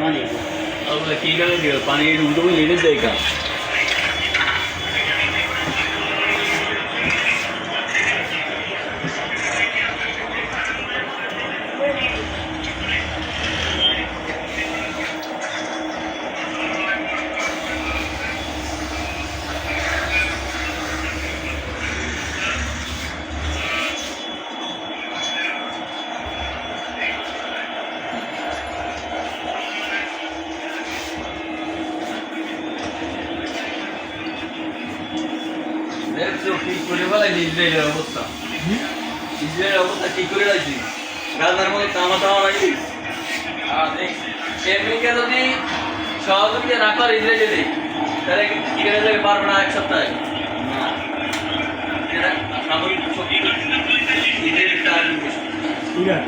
পানি अब की करेंगे पानी उनको भी लेने देगा দেখছো কি করে বলাই ইসরায়েলের অবস্থা ইসরায়েলের অবস্থা কি করে রাখছি গাজার মধ্যে তামা তামা রাখছি দেখ আমেরিকা যদি সহযোগিতা না করে ইসরায়েলে তাহলে ইসরায়েল থেকে পারবে না এক সপ্তাহে না এরা সামরিক শক্তি ইসরায়েলের ইরান